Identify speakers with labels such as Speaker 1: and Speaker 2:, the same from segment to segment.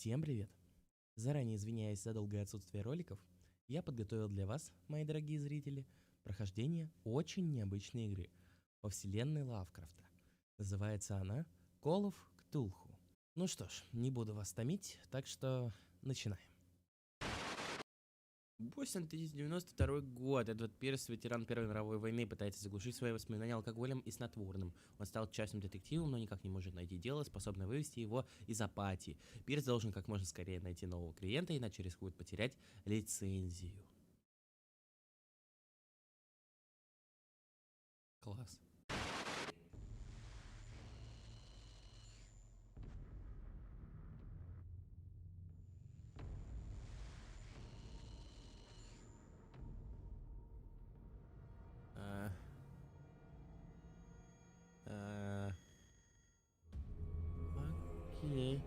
Speaker 1: Всем привет! Заранее извиняюсь за долгое отсутствие роликов, я подготовил для вас, мои дорогие зрители, прохождение очень необычной игры по вселенной Лавкрафта. Называется она Call of Cthulhu. Ну что ж, не буду вас томить, так что начинаем. 1992 год. Эдвард Пирс, ветеран Первой мировой войны, пытается заглушить свои воспоминания алкоголем и снотворным. Он стал частным детективом, но никак не может найти дело, способное вывести его из апатии. Пирс должен как можно скорее найти нового клиента, иначе рискует потерять лицензию. Класс. Окей.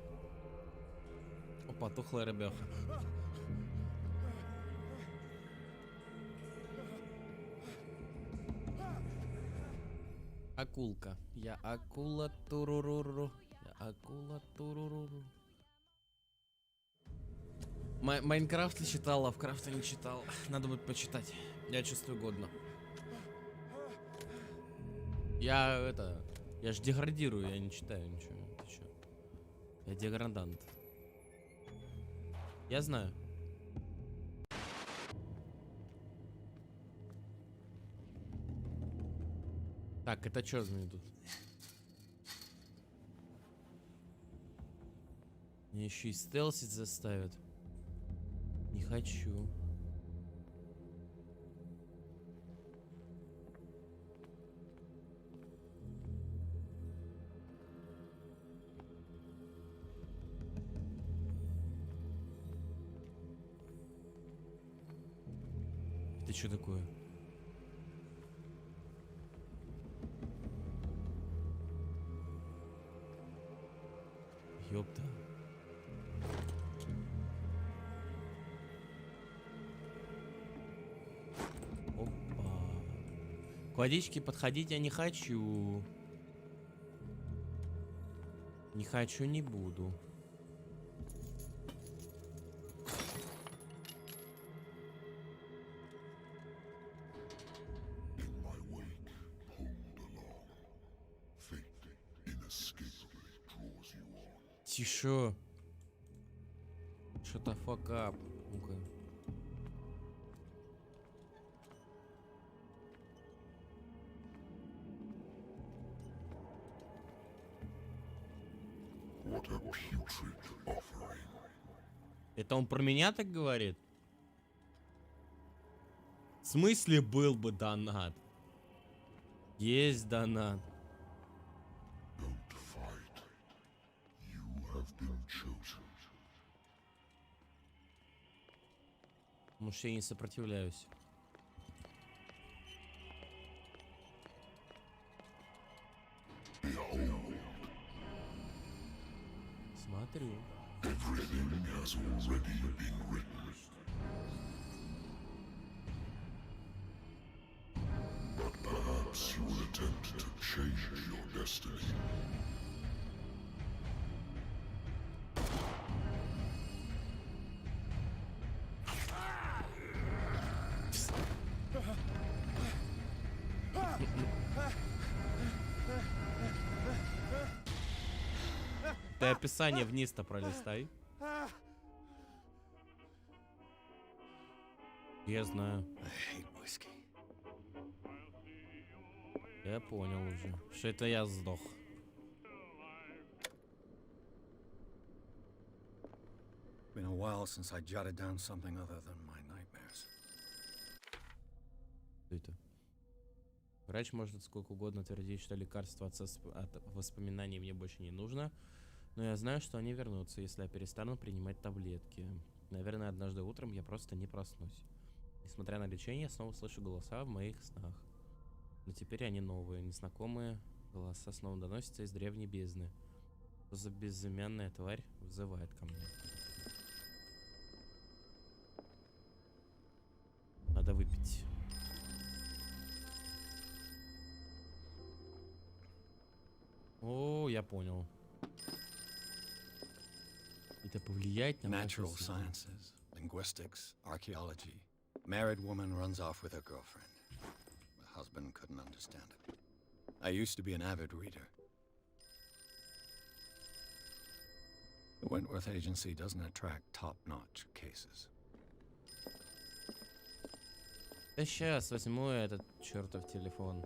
Speaker 1: Опа, тухлая рыбеха. Акулка. Я акула туруруру. Я акула туруруру. Майнкрафт ли читал, Лавкрафта не читал. Надо будет почитать. Я чувствую годно. Я ж деградирую, я не читаю ничего. Ты чё? Я деградант. Я знаю. Так, это чё за тут? Меня еще и стелсить заставят. Не хочу. Это что такое? Ёпта. Опа. К водичке подходить я не хочу. Не хочу, не буду. Тише. Что-то факап. Ну-ка. Это он про меня так говорит? В смысле был бы донат? Есть донат. Может, я не сопротивляюсь. Смотрю. Ты описание вниз-то пролистай. Я знаю. Я понял уже, что это я сдох.
Speaker 2: Been a while since I jotted down something other than my nightmares.
Speaker 1: Это. Врач может сколько угодно твердить, что лекарство от воспоминаний мне больше не нужно, но я знаю, что они вернутся, если я перестану принимать таблетки. Наверное, однажды утром я просто не проснусь. Несмотря на лечение, я снова слышу голоса в моих снах. Но теперь они новые, незнакомые голоса снова доносятся из древней бездны. Что за безымянная тварь взывает ко мне? Надо выпить. О, я понял. И это повлиять на
Speaker 2: Natural
Speaker 1: вашу семью?
Speaker 2: sciences, linguistics, archaeology. Married woman runs off with her girlfriend. The husband couldn't understand it. I used to be an avid reader. The Wentworth Agency doesn't attract top-notch cases.
Speaker 1: Да сейчас возьму этот чертов телефон.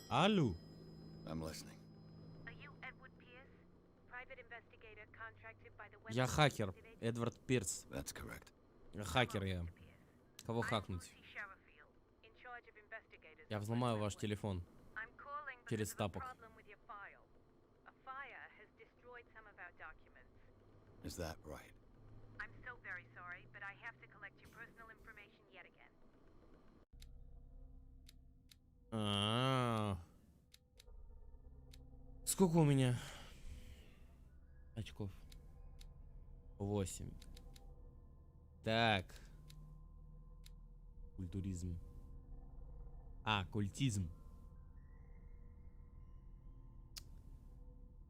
Speaker 1: Алло.
Speaker 2: I'm listening.
Speaker 1: Я хакер. Эдвард Пирс.
Speaker 2: That's correct.
Speaker 1: Хакер я. Кого хакнуть? Я взломаю ваш телефон. Через тапок.
Speaker 2: Is that right?
Speaker 1: А-а-а. Сколько у меня очков? 8. Так. Культуризм. Культизм.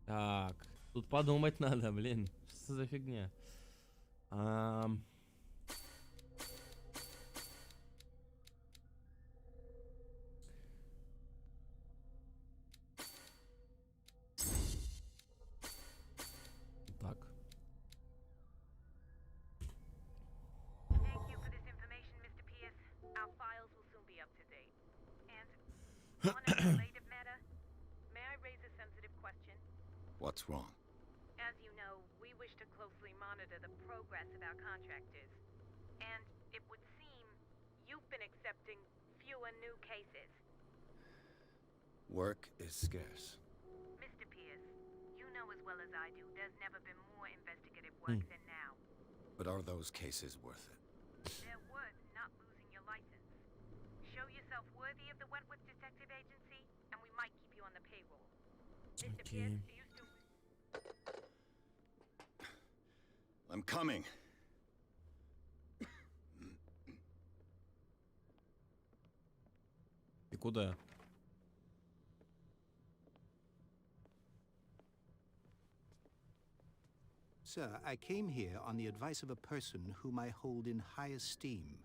Speaker 1: Так. Тут подумать надо, блин. Что за фигня? Так.
Speaker 2: What's wrong?
Speaker 3: As you know, we wish to closely monitor the progress of our contractors. And it would seem you've been accepting fewer new cases.
Speaker 2: Work is scarce.
Speaker 3: Mr. Pierce, you know as well as I do, there's never been more investigative work than now.
Speaker 2: But are those cases worth it?
Speaker 3: They're worth not losing your license. Show yourself worthy of the Wentworth Detective Agency, and we might keep you on the payroll. Mr. Pierce, do you still...
Speaker 2: I'm coming.
Speaker 1: И куда?
Speaker 4: Sir, I came here on the advice of a person whom I hold in high esteem,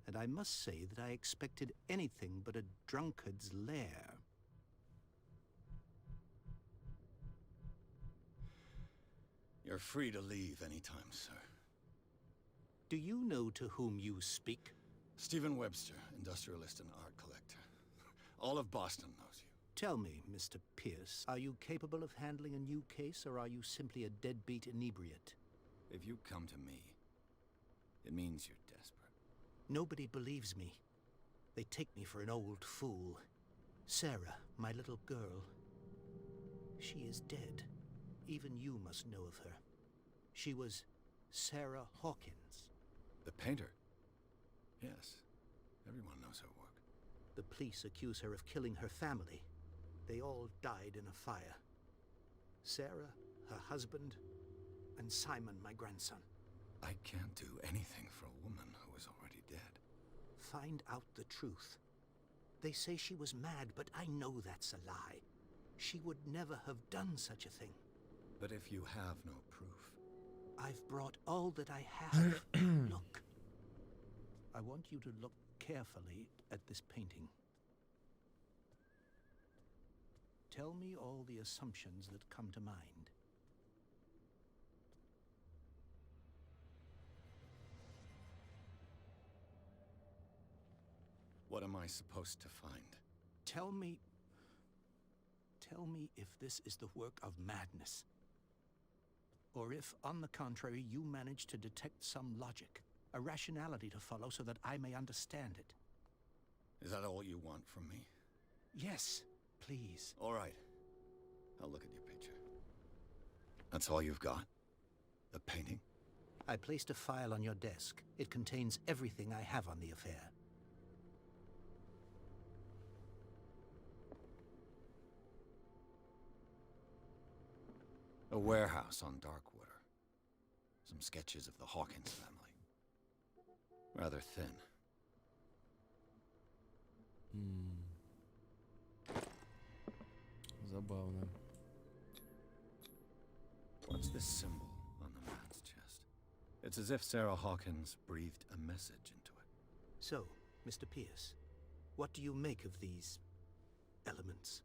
Speaker 4: and I must say that I expected anything but a drunkard's lair.
Speaker 2: You're free to leave anytime, sir.
Speaker 4: Do you know to whom you speak?
Speaker 2: Stephen Webster, industrialist and art collector. All of Boston knows you.
Speaker 4: Tell me, Mr. Pierce, are you capable of handling a new case, or are you simply a deadbeat inebriate?
Speaker 2: If you come to me, it means you're desperate.
Speaker 4: Nobody believes me. They take me for an old fool. Sarah, my little girl, she is dead. Even you must know of her. She was Sarah Hawkins.
Speaker 2: The painter? Yes. Everyone knows her work.
Speaker 4: The police accuse her of killing her family. They all died in a fire. Sarah, her husband, and Simon, my grandson.
Speaker 2: I can't do anything for a woman who is already dead.
Speaker 4: Find out the truth. They say she was mad, but I know that's a lie. She would never have done such a thing.
Speaker 2: But if you have no proof...
Speaker 4: I've brought all that I have. Look. I want you to look carefully at this painting. Tell me all the assumptions that come to mind.
Speaker 2: What am I supposed to find?
Speaker 4: Tell me if this is the work of madness. Or if, on the contrary, you manage to detect some logic, a rationality to follow so that I may understand it.
Speaker 2: Is that all you want from me?
Speaker 4: Yes, please.
Speaker 2: All right. I'll look at your picture. That's all you've got? The painting?
Speaker 4: I placed a file on your desk. It contains everything I have on the affair.
Speaker 2: A warehouse on Darkwater. Some sketches of the Hawkins family. Rather thin.
Speaker 1: Забавно.
Speaker 2: What's this symbol on the It's as if Sarah Hawkins breathed a message into it.
Speaker 4: So, Mr. Pierce, what do you make of these elements?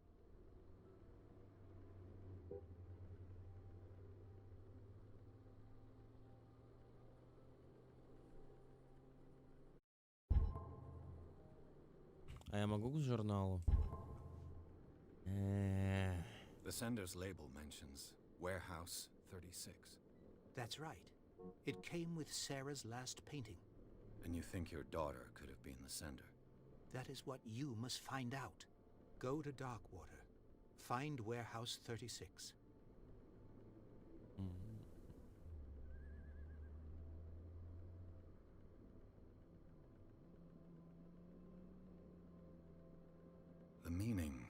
Speaker 1: А я могу к журналу?
Speaker 2: The sender's label mentions Warehouse 36.
Speaker 4: That's right. It came with Sarah's last painting.
Speaker 2: And you think your daughter could have been the sender?
Speaker 4: That is what you must find out. Go to Darkwater. Find Warehouse 36.
Speaker 2: The meaning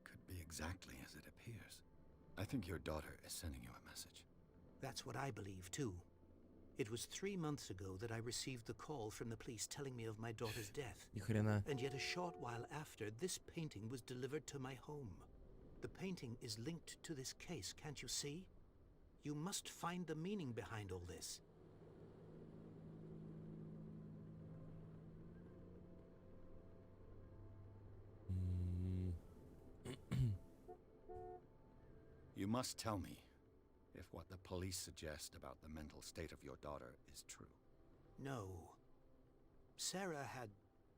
Speaker 2: could be exactly as it appears. I think your daughter is sending you a message.
Speaker 4: That's what I believe, too. It was 3 months ago that I received the call from the police telling me of my daughter's death.
Speaker 1: Ни хрена.
Speaker 4: And yet a short while after, this painting was delivered to my home. The painting is linked to this case, can't you see? You must find the meaning behind all this.
Speaker 2: You must tell me if what the police suggest about the mental state of your daughter is true.
Speaker 4: No. Sarah had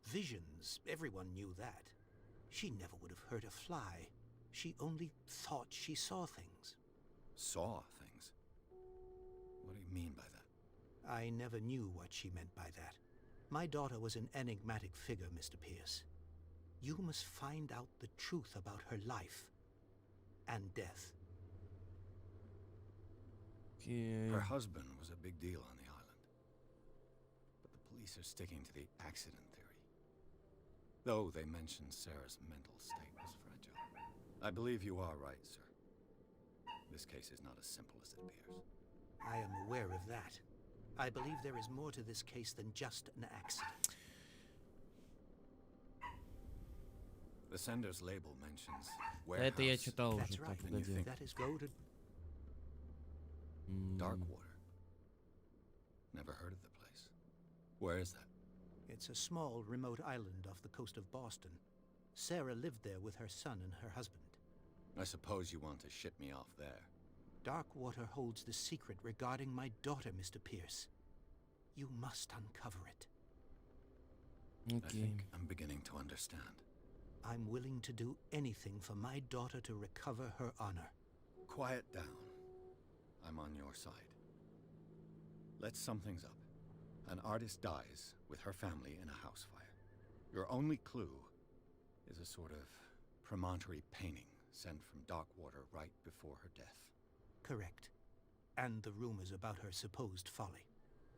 Speaker 4: visions. Everyone knew that. She never would have hurt a fly. She only thought she saw things.
Speaker 2: Saw things? What do you mean by that?
Speaker 4: I never knew what she meant by that. My daughter was an enigmatic figure, Mr. Pierce. You must find out the truth about her life and death.
Speaker 1: Окей.
Speaker 2: Her husband was a big deal on the island. But the police are sticking to the accident theory. Though they mention Sarah's mental state was fragile. I believe you are right, sir. This case is not as simple as it appears.
Speaker 4: I am aware of that. I believe there is more to this case than just an accident.
Speaker 2: The sender's label mentions
Speaker 1: Это я
Speaker 2: warehouse,
Speaker 1: читал уже,
Speaker 4: That's
Speaker 1: так,
Speaker 4: right.
Speaker 1: погоди.
Speaker 4: That is go to...
Speaker 2: Darkwater. Never heard of the place. Where is that?
Speaker 4: It's a small, remote island off the coast of Boston. Sarah lived there with her son and her husband.
Speaker 2: I suppose you want to ship me off there.
Speaker 4: Darkwater holds the secret regarding my daughter, Mr. Pierce. You must uncover it.
Speaker 2: I
Speaker 1: Окей.
Speaker 2: think I'm beginning to understand.
Speaker 4: I'm willing to do anything for my daughter to recover her honor.
Speaker 2: Quiet down. I'm on your side. Let's sum things up. An artist dies with her family in a house fire. Your only clue is a sort of promontory painting sent from Darkwater right before her death.
Speaker 4: Correct. And the rumors about her supposed folly.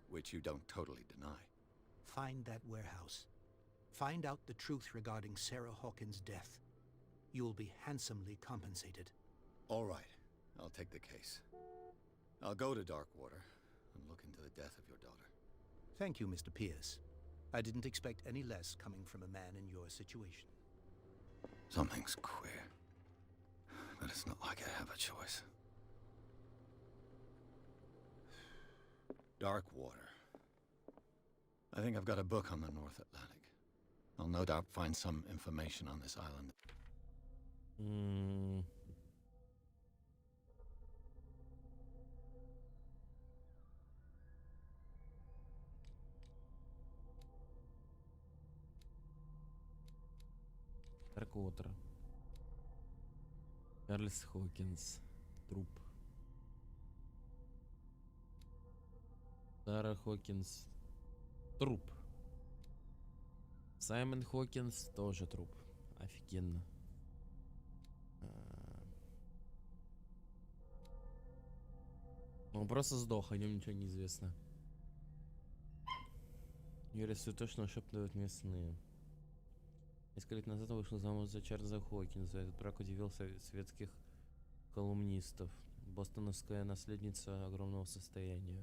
Speaker 2: Which you don't totally deny.
Speaker 4: Find that warehouse. Find out the truth regarding Sarah Hawkins' death. You'll be handsomely compensated.
Speaker 2: All right, I'll take the case. I'll go to Darkwater and look into the death of your daughter.
Speaker 4: Thank you, Mr. Pierce. I didn't expect any less coming from a man in your situation.
Speaker 2: Something's queer. But it's not like I have a choice. Darkwater. I think I've got a book on the North Atlantic. I'll no doubt find some information on this island.
Speaker 1: Дарквотер. Чарльз Хокинс. Труп. Сара Хокинс. Труп. Саймон Хокинс тоже труп. Офигенно. Он просто сдох, о нем ничего не известно. Юрий точно шепнут местные. Несколько лет назад вышел замуж за Чарльза Хокинса. Этот брак удивил светских колумнистов. Бостоновская наследница огромного состояния.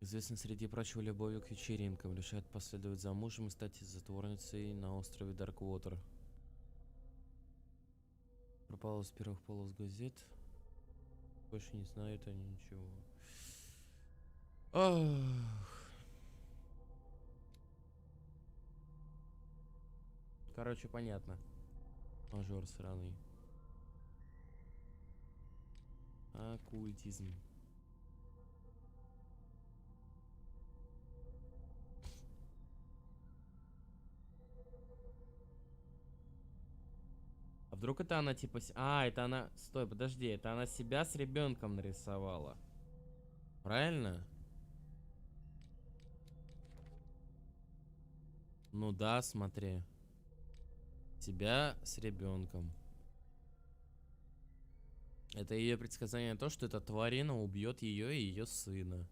Speaker 1: Известна среди прочего любовью к вечеринкам. Решает последовать за мужем и стать затворницей на острове Дарквотер. Пропала с первых полос газет. Больше не знают они ничего. Ох. Короче, понятно. Мажор сраный. Оккультизм. А вдруг это она типа... это она... Стой, подожди. Это она себя с ребенком нарисовала. Правильно? Ну да, смотри. Себя с ребенком. Это ее предсказание на то, что эта тварина убьет ее и ее сына.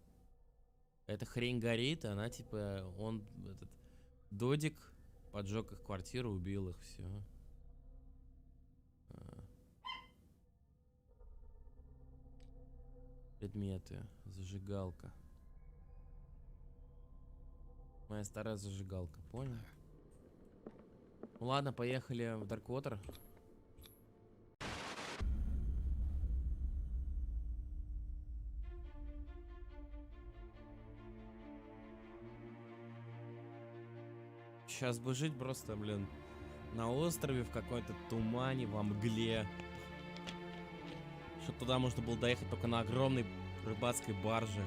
Speaker 1: Эта хрень горит, она типа... Он, этот... Додик поджег их квартиру, убил их, все. Предметы. Зажигалка. Моя старая зажигалка, понял? Ну ладно, поехали в Дарквотер. Сейчас бы жить просто, блин, на острове в какой-то тумане, во мгле. Что туда можно было доехать только на огромной рыбацкой барже.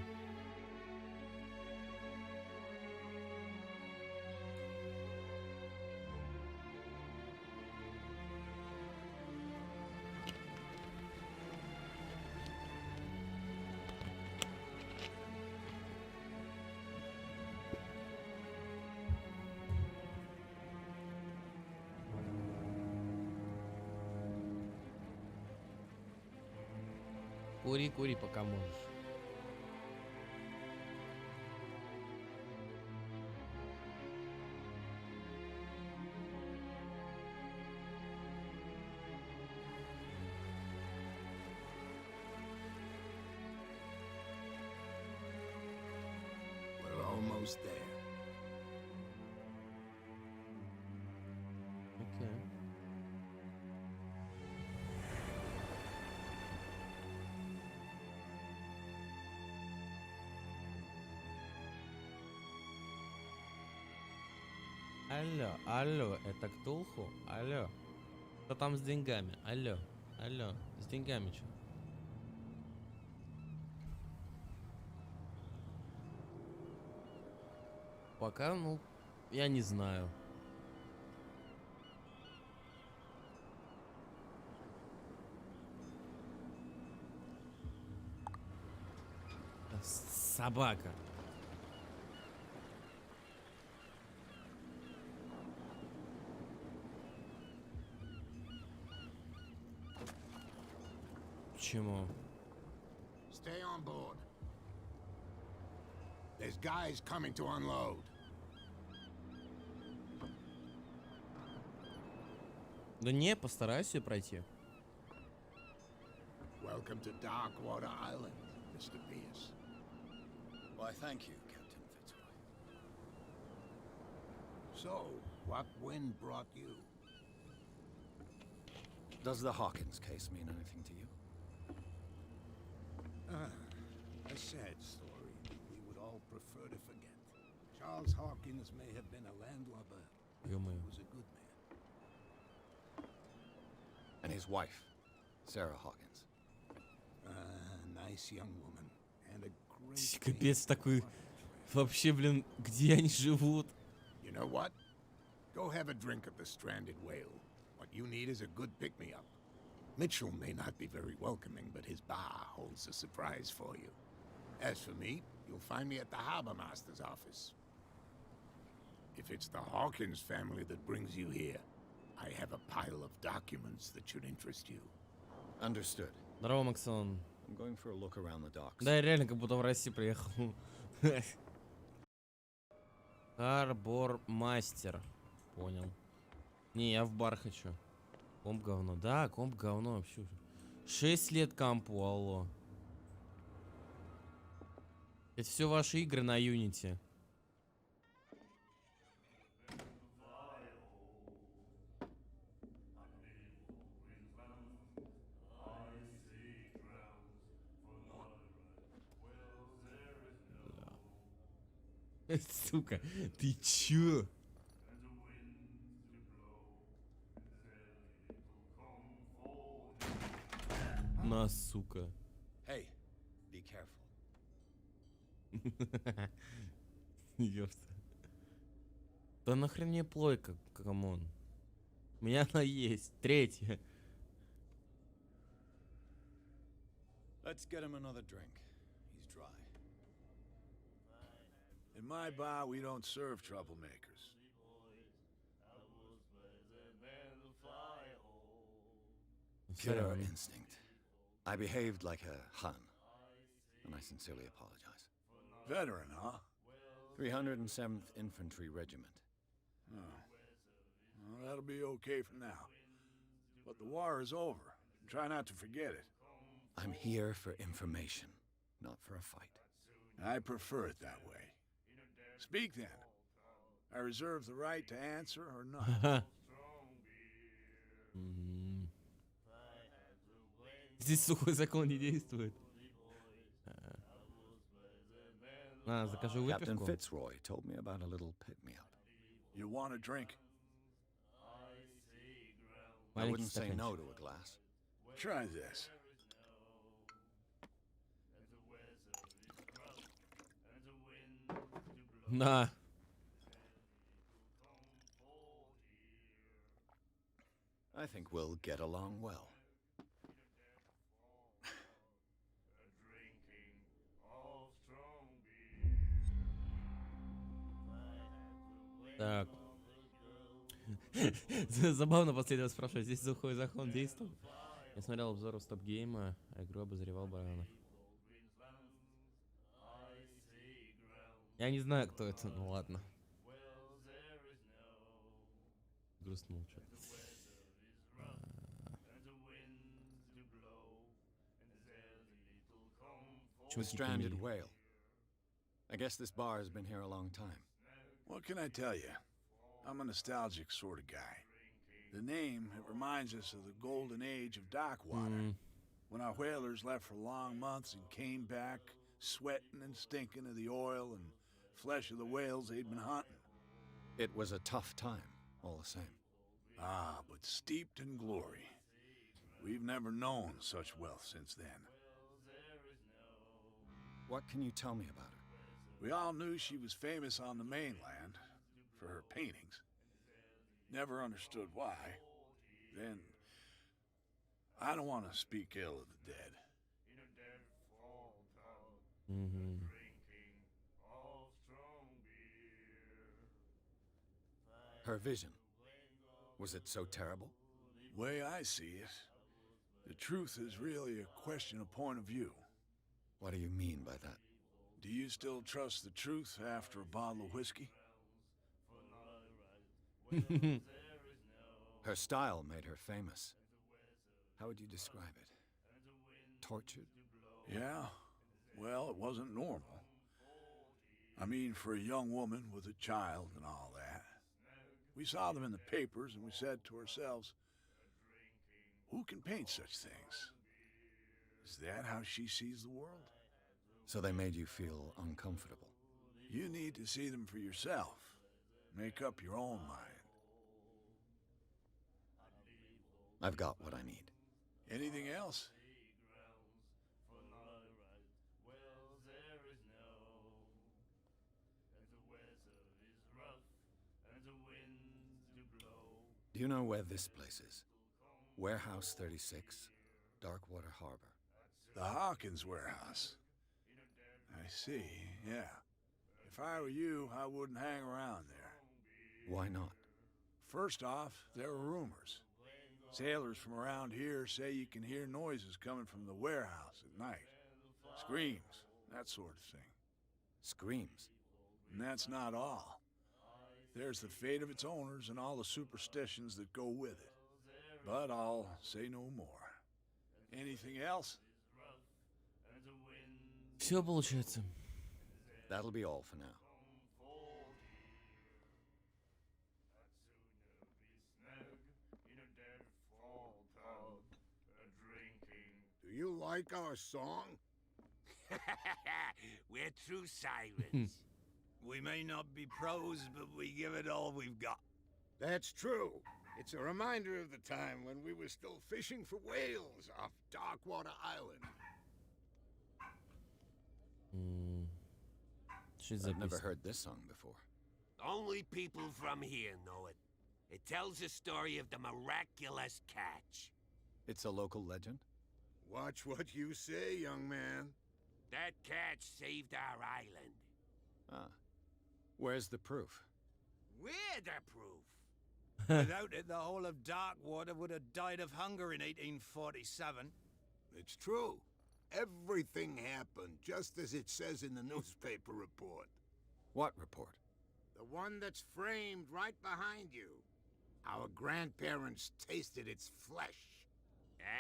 Speaker 1: Кури, кури, пока можешь.
Speaker 2: We're almost there.
Speaker 1: Окей. Алло, алло, это Ктулху? Алло. Что там с деньгами? Алло, алло, с деньгами что? Пока, ну, я не знаю. Собака. Почему?
Speaker 2: Stay on board. There's guys coming to unload.
Speaker 1: Да не, постараюсь ее пройти.
Speaker 2: Welcome to Darkwater Island, Mr. Pierce. Why, thank you, Captain Fitzroy. So, what wind brought you? Does the Hawkins case mean anything to you? A sad story that we would all prefer to forget. Charles Hawkins may have been a landlubber, but he was a good man. And his wife, Sarah Hawkins. Nice young woman and a great.
Speaker 1: Капец такой. Вообще, блин, где они живут?
Speaker 2: You know what? Go have a drink at the Stranded Whale. What you need is a good pick-me-up. Mitchell may not be very welcoming, but his bar holds a surprise for you. As for me, you'll find me at the Harbor Master's office. If it's the Hawkins family that brings you here, I have a pile of documents that should interest you. Understood.
Speaker 1: Здорово, Максон.
Speaker 2: I'm going for a look around the docks.
Speaker 1: Да, я реально как будто в Россию приехал. Харбор мастер. Понял. Не, я в бар хочу. Комп говно. Да, комп говно вообще. 6 лет компу, алло. Это все ваши игры на Unity. Сука, ты чё? На, сука.
Speaker 2: Hey, be careful.
Speaker 1: Ёпта. Да нахрен мне плойка, камон. У меня она есть. Третья.
Speaker 2: Let's get him another drink. He's dry.
Speaker 5: In my bar, we don't serve troublemakers.
Speaker 2: Pure instinct. I behaved like a Hun, and I sincerely apologize.
Speaker 5: Veteran, huh?
Speaker 2: 307th Infantry Regiment.
Speaker 5: Oh. Well, that'll be okay for now. But the war is over. Try not to forget it.
Speaker 2: I'm here for information, not for a fight.
Speaker 5: I prefer it that way. Speak then. I reserve the right to answer or not.
Speaker 1: Здесь сухой закон не действует. На, закажу
Speaker 2: Captain
Speaker 1: выпивку.
Speaker 2: Fitzroy told me about a little pick-me-up.
Speaker 5: You want a drink?
Speaker 2: I
Speaker 1: Маленький
Speaker 2: wouldn't say no
Speaker 1: стаканчик.
Speaker 2: to a glass.
Speaker 5: Try this.
Speaker 1: На.
Speaker 2: I think we'll get along well.
Speaker 1: Так. Забавно последний раз спрашивать, здесь сухой закон действует? Я смотрел обзор Стоп Гейма, а игру обозревал Баранов. Я не знаю, кто это, ну ладно. Грустнул что-то.
Speaker 2: The stranded whale. I guess this bar has been here a long time.
Speaker 5: What can I tell you? I'm a nostalgic sort of guy. The name, it reminds us of the golden age of dock water. When our whalers left for long months and came back, sweating and stinking of the oil and flesh of the whales they'd been hunting.
Speaker 2: It was a tough time, all the same.
Speaker 5: Ah, but steeped in glory. We've never known such wealth since then.
Speaker 2: What can you tell me about her?
Speaker 5: We all knew she was famous on the mainland for her paintings. Never understood why. Then, I don't want to speak ill of the dead.
Speaker 2: Her vision. Was it so terrible?
Speaker 5: Way I see it, the truth is really a question of point of view.
Speaker 2: What do you mean by that?
Speaker 5: Do you still trust the truth after a bottle of whiskey?
Speaker 2: Her style made her famous. How would you describe it? Tortured?
Speaker 5: Yeah, well, it wasn't normal. I mean, for a young woman with a child and all that. We saw them in the papers and we said to ourselves, who can paint such things? Is that how she sees the world?
Speaker 2: So they made you feel uncomfortable.
Speaker 5: You need to see them for yourself. Make up your own mind.
Speaker 2: I've got what I need.
Speaker 5: Anything else?
Speaker 2: Do you know where this place is? Warehouse 36, Darkwater Harbor.
Speaker 5: The Hawkins warehouse. I see, yeah. If I were you, I wouldn't hang around there.
Speaker 2: Why not?
Speaker 5: First off, there are rumors. Sailors from around here say you can hear noises coming from the warehouse at night. Screams, that sort of thing.
Speaker 2: Screams.
Speaker 5: And that's not all. There's the fate of its owners and all the superstitions that go with it. But I'll say no more. Anything else?
Speaker 1: Все получается.
Speaker 2: That'll be all for now.
Speaker 6: Do you like our song?
Speaker 7: We're true silence. We may not be pros, but we give it all we've got.
Speaker 6: That's true. It's a reminder of the time when we were still fishing for whales off Darkwater Island.
Speaker 2: I've never heard this song before.
Speaker 8: Only people from here know it. It tells the story of the miraculous catch.
Speaker 2: It's a local legend?
Speaker 6: Watch what you say, young man.
Speaker 8: That catch saved our island.
Speaker 2: Ah. Where's the proof?
Speaker 8: We're the proof.
Speaker 7: Without it, the whole of Darkwater would have died of hunger in 1847.
Speaker 6: It's true. Everything happened just as it says in the newspaper report.
Speaker 2: What report?
Speaker 6: The one that's framed right behind you. Our grandparents tasted its flesh.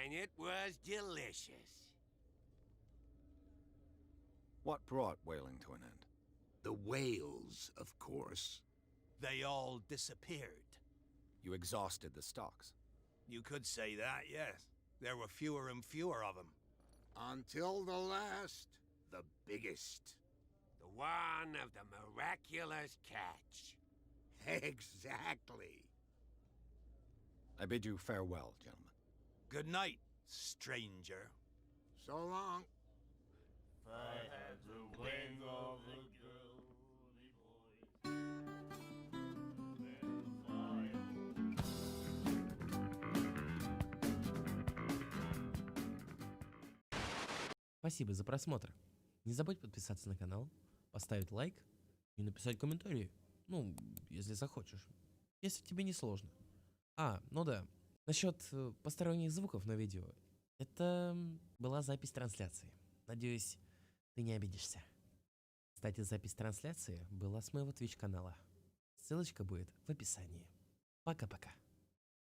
Speaker 8: And it was delicious.
Speaker 2: What brought whaling to an end?
Speaker 6: The whales, of course.
Speaker 7: They all disappeared.
Speaker 2: You exhausted the stocks.
Speaker 7: You could say that, yes. There were fewer and fewer of them.
Speaker 6: Until the last, the biggest.
Speaker 8: The one of the miraculous catch.
Speaker 6: Exactly.
Speaker 2: I bid you farewell, gentlemen.
Speaker 7: Good night, stranger.
Speaker 6: So long.
Speaker 9: If I had the wings of a girly boy,
Speaker 1: Спасибо за просмотр. Не забудь подписаться на канал, поставить лайк и написать комментарий. Ну, если захочешь. Если тебе не сложно. Ну да. Насчет посторонних звуков на видео. Это была запись трансляции. Надеюсь, ты не обидишься. Кстати, запись трансляции была с моего Twitch канала. Ссылочка будет в описании. Пока-пока.